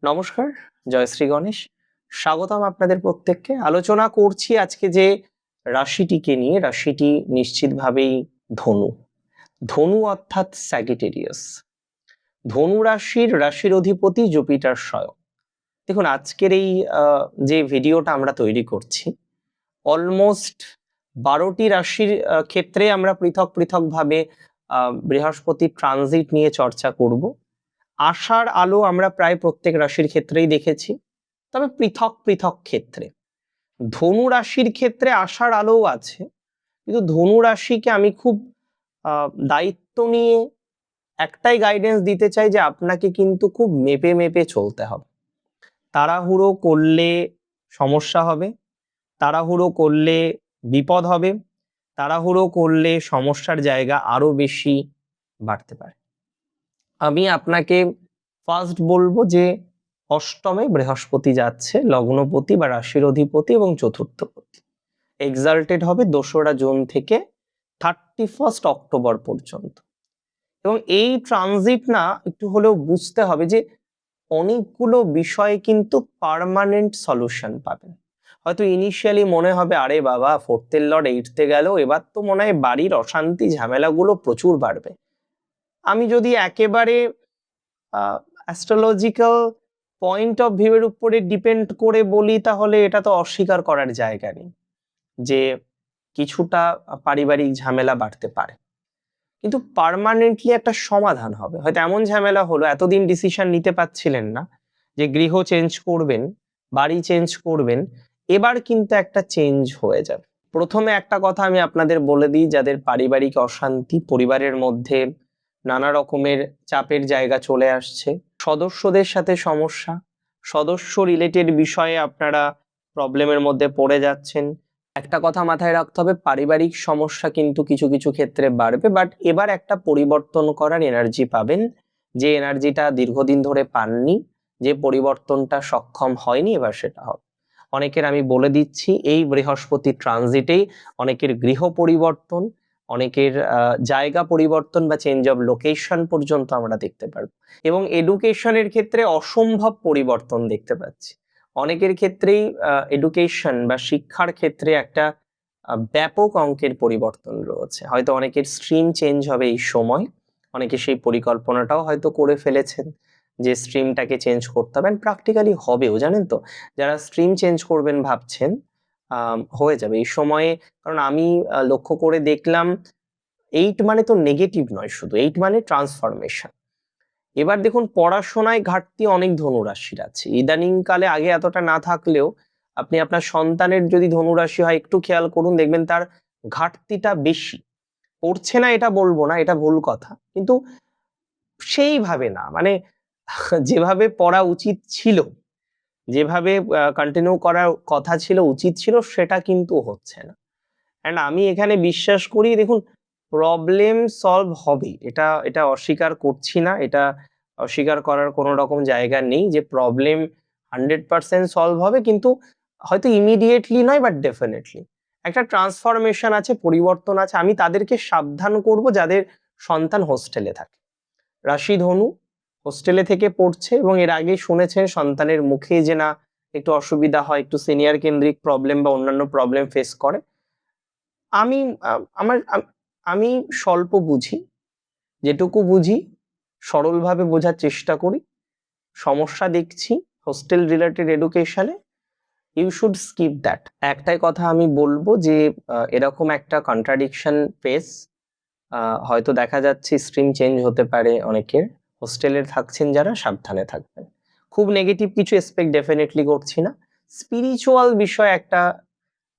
নমস্কার, জয় শ্রী গণেশ। স্বাগতম আপনাদের প্রত্যেককে। আলোচনা করছি আজকে যে রাশিটিকে নিয়ে, রাশিটি নিশ্চিতভাবেই ধনু। ধনু অর্থাৎ স্যাজিটেরিয়াস। ধনু রাশির অধিপতি জুপিটার স্বয়ং। দেখুন আজকের এই যে ভিডিওটা আমরা তৈরি করছি, অলমোস্ট 12টি রাশির ক্ষেত্রে আমরা পৃথকভাবে বৃহস্পতি ট্রানজিট নিয়ে চর্চা করব। আশার আলো আমরা প্রায় প্রত্যেক রাশির ক্ষেত্রেই দেখেছি, তবে পৃথক ক্ষেত্রে। ধনু রাশির ক্ষেত্রে আশার আলোও আছে, কিন্তু ধনু রাশিকে আমি খুব দায়িত্ব নিয়ে একটাই গাইডেন্স দিতে চাই যে আপনাকে কিন্তু খুব মেপে চলতে হবে। তাড়াহুড়ো করলে সমস্যা হবে, তাড়াহুড়ো করলে বিপদ হবে, তাড়াহুড়ো করলে সমস্যার জায়গা আরো বেশি বাড়তে পারে। আমি আপনাকে ফার্স্ট বলবো যে অষ্টমে বৃহস্পতি যাচ্ছে, লগ্নপতি বা রাশির অধিপতি এবং চতুর্থপতি। এক্সাল্টেড হবে 2রা জুন থেকে 31 অক্টোবর পর্যন্ত। এবং এই ট্রানজিট না একটু হলেও বুঝতে হবে যে অনেকগুলো বিষয়ে কিন্তু পার্মানেন্ট সলিউশন পাবেন। হয়তো ইনিশিয়ালি মনে হবে আরে বাবা 4th লর্ড 8th গেল, এবার তো মনে হয় বাড়ির অশান্তি ঝামেলাগুলো প্রচুর বাড়বে। আমি যদি একেবারে অ্যাস্ট্রোলজিক্যাল পয়েন্ট অফ ভিউ এর উপরে ডিপেন্ড করে বলি, তাহলে এটা তো অস্বীকার করার জায়গা নেই যে কিছুটা পারিবারিক ঝামেলা বাড়তে পারে, কিন্তু পার্মানেন্টলি একটা সমাধান হবে। হয়তো এমন ঝামেলা হলো, এতদিন ডিসিশন নিতে পারছিলেন না যে গৃহ চেঞ্জ করবেন, বাড়ি চেঞ্জ করবেন, এবার কিন্তু একটা চেঞ্জ হয়ে যাবে। প্রথমে একটা কথা আমি আপনাদের বলে দিই, যাদের পারিবারিক অশান্তি, পরিবারের মধ্যে নানা রকমের চাপের জায়গা চলে আসছে, সদস্যদের সাথে সমস্যা, সদস্য রিলেটেড বিষয়ে আপনারা প্রবলেমের মধ্যে পড়ে যাচ্ছেন, একটা কথা মাথায় রাখতে হবে, পারিবারিক সমস্যা কিন্তু কিছু ক্ষেত্রে বাড়বে, বাট এবার একটা পরিবর্তন করার এনার্জি পাবেন, যে এনার্জিটা দীর্ঘদিন ধরে পাননি, যে পরিবর্তনটা সক্ষম হয়নি, এবার সেটা হবে। অনেকের আমি বলে দিচ্ছি, এই বৃহস্পতি ট্রানজিটেই অনেকের গৃহ পরিবর্তন, অনেকের জায়গা পরিবর্তন বা চেঞ্জ অফ লোকেশন পর্যন্ত আমরা দেখতে পারবো। এবং এডুকেশনের ক্ষেত্রে অসম্ভব পরিবর্তন দেখতে পাচ্ছি। অনেকের ক্ষেত্রেই এডুকেশন বা শিক্ষার ক্ষেত্রে একটা ব্যাপক অঙ্কের পরিবর্তন রয়েছে। হয়তো অনেকের স্ট্রিম চেঞ্জ হবে এই সময়, অনেকে সেই পরিকল্পনাটাও হয়তো করে ফেলেছেন যে স্ট্রিমটাকে চেঞ্জ করতে হবে, প্র্যাকটিক্যালি হবেও, জানেন তো। যারা স্ট্রিম চেঞ্জ করবেন ভাবছেন, হয়ে যাবে এই সময়ে। কারণ আমি লক্ষ্য করে দেখলাম 8 মানে তো নেগেটিভ নয়, শুধু 8 মানে ট্রান্সফরমেশন। এবার দেখুন পড়াশোনায় ঘাটতি অনেক ধনুরাশির আছে ইদানিং কালে, আগে এতটা না থাকলেও আপনি আপনার সন্তানের যদি ধনুরাশি হয় একটু খেয়াল করুন, দেখবেন তার ঘাটতিটা বেশি। পড়ছে না এটা বলবো না, এটা ভুল কথা, কিন্তু সেইভাবে না, মানে যেভাবে পড়া উচিত ছিল, যেভাবে কন্টিনিউ করার কথা ছিল, উচিত ছিল, সেটা কিন্তু হচ্ছে না। অ্যান্ড আমি এখানে বিশ্বাস করি, দেখুন প্রবলেম সলভ হবে, এটা অস্বীকার করছি না, এটা অস্বীকার করার কোনো রকম জায়গা নেই যে প্রবলেম 100% সলভ হবে, কিন্তু হয়তো ইমিডিয়েটলি নয়, বাট ডেফিনেটলি একটা ট্রান্সফরমেশন আছে, পরিবর্তন আছে। আমি তাদেরকে সাবধান করব যাদের সন্তান হোস্টেলে থাকে। রাশি ধনু, হোস্টেলে থেকে পড়ছে, এবং এর আগে শুনেছেন সন্তানের মুখে যে না একটু অসুবিধা হয়, একটু সিনিয়র কেন্দ্রিক প্রবলেম বা অন্যান্য প্রবলেম ফেস করে। আমি আমি স্বল্প বুঝি, যেটুকু বুঝি সরলভাবে বোঝার চেষ্টা করি। সমস্যা দেখছি হোস্টেল রিলেটেড এডুকেশনে, ইউ শুড স্কিপ দ্যাট। একটাই কথা আমি বলবো যে এরকম একটা কন্ট্রাডিকশন ফেস হয়তো দেখা যাচ্ছে, স্ট্রিম চেঞ্জ হতে পারে অনেকের, হোস্টেলে থাকছেন যারা সাবধানে থাকবেন। খুব নেগেটিভ কিছু এক্সপেক্ট ডেফিনেটলি করছি না। স্পিরিচুয়াল বিষয় একটা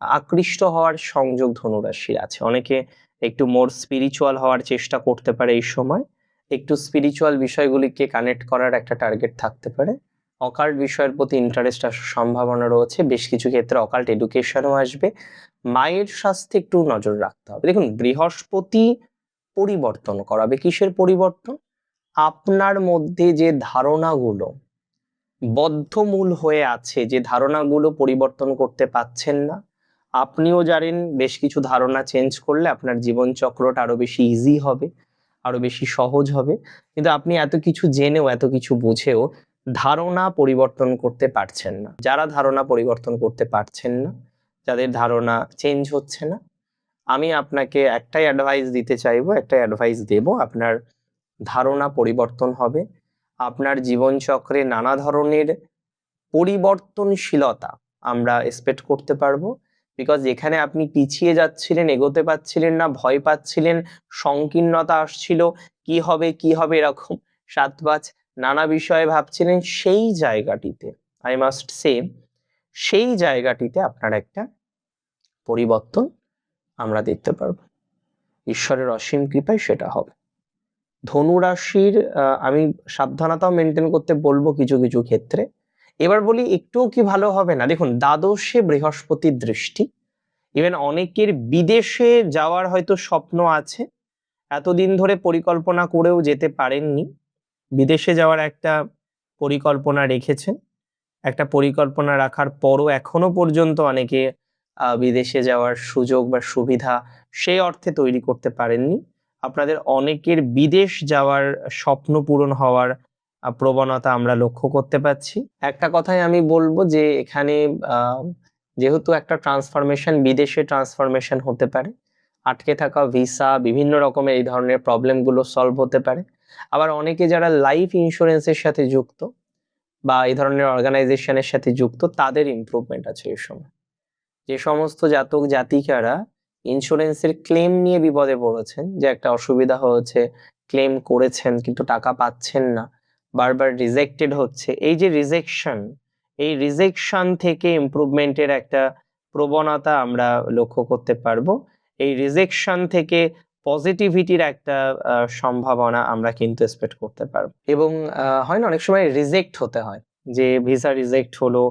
আকৃষ্ট হওয়ার সংযোগ ধনুরাশির আছে, অনেকে একটু মোর স্পিরিচুয়াল হওয়ার চেষ্টা করতে পারে এই সময়, একটু স্পিরিচুয়াল বিষয়গুলিকে কানেক্ট করার একটা টার্গেট থাকতে পারে। অকাল্ট বিষয়ের প্রতি ইন্টারেস্ট আসার সম্ভাবনা রয়েছে, বেশ কিছু ক্ষেত্রে অকাল্ট এডুকেশনও আসবে। মায়ের স্বাস্থ্যে একটু নজর রাখতে হবে। দেখুন বৃহস্পতি পরিবর্তন করাবে, কিসের পরিবর্তন? আপনার মধ্যে যে ধারণাগুলো বদ্ধমূল হয়ে আছে, যে ধারণাগুলো পরিবর্তন করতে পাচ্ছেন না, আপনিও জানেন বেশ কিছু ধারণা চেঞ্জ করলে আপনার জীবনচক্রটা আরো বেশি ইজি হবে, আরো বেশি সহজ হবে, কিন্তু আপনি এত কিছু জেনেও, এত কিছু বুঝেও ধারণা পরিবর্তন করতে পারছেন না। যারা ধারণা পরিবর্তন করতে পারছেন না, যাদের ধারণা চেঞ্জ হচ্ছে না, আমি আপনাকে একটাই অ্যাডভাইস দিতে চাইবো, একটাই অ্যাডভাইস দেব, আপনার ধারণা পরিবর্তন হবে। আপনার জীবনচক্রে নানা ধরনের পরিবর্তনশীলতা আমরা এক্সপেক্ট করতে পারবো। বিকজ এখানে আপনি পিছিয়ে যাচ্ছিলেন, এগোতে পারছিলেন না, ভয় পাচ্ছিলেন, সংকীর্ণতা আসছিল, কি হবে এরকম 7-5 নানা বিষয়ে ভাবছিলেন, সেই জায়গাটিতে আই মাস্ট সে, সেই জায়গাটিতে আপনার একটা পরিবর্তন আমরা দেখতে পারবো। ঈশ্বরের অসীম কৃপায় সেটা হবে। ধনুরাশির আমি সাবধানতাও মেনটেন করতে বলবো কিছু কিছু ক্ষেত্রে। এবার বলি একটুও কি ভালো হবে না? দেখুন, দ্বাদশে বৃহস্পতির দৃষ্টি, ইভেন অনেকের বিদেশে যাওয়ার হয়তো স্বপ্ন আছে, এতদিন ধরে পরিকল্পনা করেও যেতে পারেননি, বিদেশে যাওয়ার একটা পরিকল্পনা রেখেছেন, একটা পরিকল্পনা রাখার পরও এখনো পর্যন্ত অনেকে বিদেশে যাওয়ার সুযোগ বা সুবিধা সেই অর্থে তৈরি করতে পারেননি। আপনাদের অনেকের বিদেশ যাওয়ার স্বপ্ন পূরণ হওয়ার প্রবণতা আমরা লক্ষ্য করতে পাচ্ছি। একটা কথাই আমি বলবো যে এখানে যেহেতু একটা ট্রান্সফরমেশন, বিদেশে ট্রান্সফরমেশন হতে পারে, আটকে থাকা ভিসা, বিভিন্ন রকমের এই ধরনের প্রবলেমগুলো সলভ হতে পারে। আবার অনেকে যারা লাইফ ইন্স্যুরেন্সের সাথে যুক্ত বা এই ধরনের অর্গানাইজেশনের সাথে যুক্ত, তাদের ইমপ্রুভমেন্ট আছে এই সময়। যে সমস্ত জাতক জাতিকারা ইন্স্যুরেন্সের ক্লেম নিয়ে বিপদে পড়েছেন, যে একটা অসুবিধা হয়েছে, ক্লেম করেছেন কিন্তু টাকা পাচ্ছেন না, বারবার রিজেক্টেড হচ্ছে, এই যে রিজেকশন, এই রিজেকশন থেকে ইমপ্রুভমেন্টের একটা প্রবণতা আমরা লক্ষ্য করতে পারবো। এই রিজেকশন থেকে পজিটিভিটির একটা সম্ভাবনা আমরা কিন্তু এক্সপেক্ট করতে পারবো। এবং হয় না, অনেক সময় রিজেক্ট হতে হয়, যে ভিসা রিজেক্ট হলো,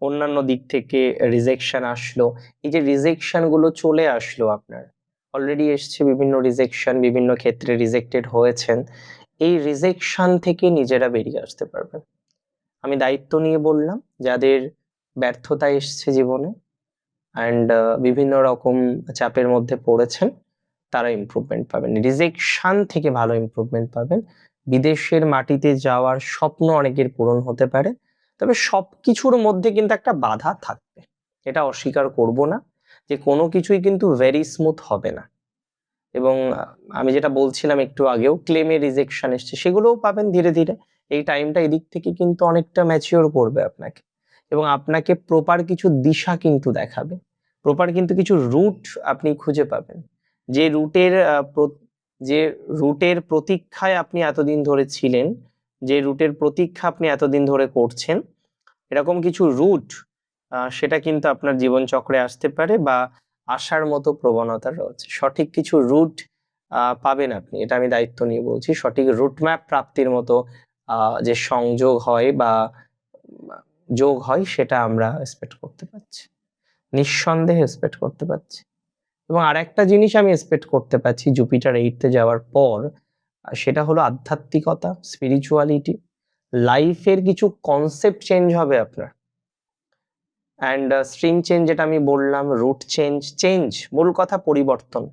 অন্যান্য দিক থেকে রিজেকশন আসলো, এই যে রিজেকশন গুলো চলে আসলো, আপনার অলরেডি এসছে বিভিন্ন রিজেকশন, বিভিন্ন ক্ষেত্রে রিজেক্টেড হয়েছেন, এই রিজেকশন থেকে নিজেরা বেরিয়ে আসতে পারবেন। আমি দায়িত্ব নিয়ে বললাম, যাদের ব্যর্থতা এসছে জীবনে অ্যান্ড বিভিন্ন রকম চাপের মধ্যে পড়েছেন, তারা ইমপ্রুভমেন্ট পাবেন, রিজেকশন থেকে ভালো ইমপ্রুভমেন্ট পাবেন। বিদেশের মাটিতে যাওয়ার স্বপ্ন অনেকের পূরণ হতে পারে, তবে সবকিছুর মধ্যে কিন্তু একটা বাধা থাকবে, এটা অস্বীকার করব না, যে কোনো কিছুই কিন্তু ভেরি স্মুথ হবে না। এবং আমি যেটা বলছিলাম একটু আগেও, ক্লেমে রিজেকশন এসছে, সেগুলোও পাবেন ধীরে ধীরে। এই টাইমটা এদিক থেকে কিন্তু অনেকটা ম্যাচিওর করবে আপনাকে, এবং আপনাকে প্রপার কিছু দিশা কিন্তু দেখাবে, প্রপার কিন্তু কিছু রুট আপনি খুঁজে পাবেন, যে রুটের প্রতীক্ষায় আপনি এতদিন ধরে ছিলেন, যে রুটের প্রতীক্ষা আপনি এতদিন ধরে করছেন, এরকম কিছু রুট সেটা কিন্তু আপনার জীবনচক্রে আসতে পারে বা আসার মতো প্রবণতা রয়েছে। সঠিক কিছু রুট পাবেন আপনি, এটা আমি দায়িত্ব নিয়ে বলছি। সঠিক রুট ম্যাপ প্রাপ্তির মতো যে সংযোগ হয় বা যোগ হয়, সেটা আমরা এক্সপেক্ট করতে পারছি, নিঃসন্দেহে এক্সপেক্ট করতে পারছি। এবং আরেকটা জিনিস আমি এক্সপেক্ট করতে পারছি জুপিটার 8তে যাওয়ার পর, সেটা হলো আধ্যাত্মিকতা, স্পিরিচুয়ালিটি, লাইফের কিছু কনসেপ্ট চেঞ্জ হবে আপনার, অ্যান্ড স্ট্রিম চেঞ্জ যেটা আমি বললাম, রুট চেঞ্জ, মূল কথা পরিবর্তন,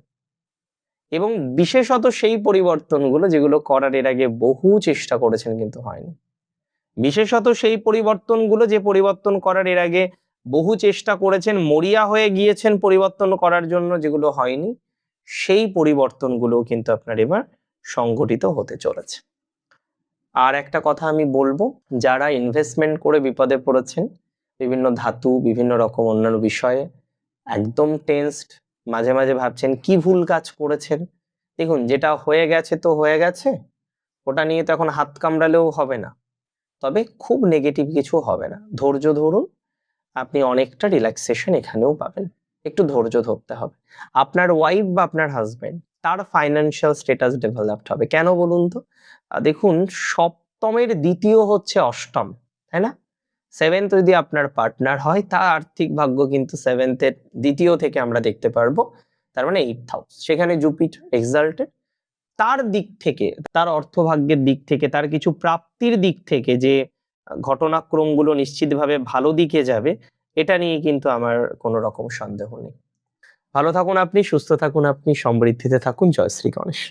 এবং বিশেষত সেই পরিবর্তনগুলো যেগুলো করার এর আগে বহু চেষ্টা করেছেন কিন্তু হয়নি। বিশেষত সেই পরিবর্তনগুলো যে পরিবর্তন করার এর আগে বহু চেষ্টা করেছেন, মরিয়া হয়ে গিয়েছেন পরিবর্তন করার জন্য, যেগুলো হয়নি, সেই পরিবর্তনগুলো কিন্তু আপনার এবার সংঘটিত হতে চলেছে। আর একটা কথা আমি বলবো, যারা ইনভেস্টমেন্ট করে বিপদে পড়েছেন বিভিন্ন ধাতু, বিভিন্ন রকম অন্যান্য বিষয়ে, একদম টেন্সড, মাঝে মাঝে ভাবছেন কি ভুল কাজ করেছেন। দেখুন, যেটা হয়ে গেছে তো হয়ে গেছে, ওটা নিয়ে তো এখন হাত কামড়ালেও হবে না, তবে খুব নেগেটিভ কিছু হবে না, ধৈর্য ধরুন, আপনি অনেকটা রিল্যাক্সেশন এখানেও পাবেন। একটু ধৈর্য ধরতে হবে। আপনার ওয়াইফ বা আপনার হাজবেন্ড, তার ফাইন্যান্সিয়াল স্ট্যাটাস ডেভেলপড হবে, কেন বলুন তো? দেখুন, সপ্তমের দ্বিতীয় হচ্ছে অষ্টম, তাই না? 7th যদি আপনার পার্টনার হয়, তার আর্থিক ভাগ্য কিন্তু 7th-এর দ্বিতীয় থেকে আমরা দেখতে পারবো, তার মানে 8th হাউস, সেখানে জুপিটার এক্সাল্টেড, তার দিক থেকে, তার অর্থভাগ্যের দিক থেকে, তার কিছু প্রাপ্তির দিক থেকে যে ঘটনাক্রমগুলো নিশ্চিতভাবে ভালো দিকে যাবে, এটা নিয়ে কিন্তু আমার কোনো রকম সন্দেহ নেই। ভালো থাকুন আপনি, সুস্থ থাকুন আপনি, সমৃদ্ধিতে থাকুন। জয় শ্রী গণেশ।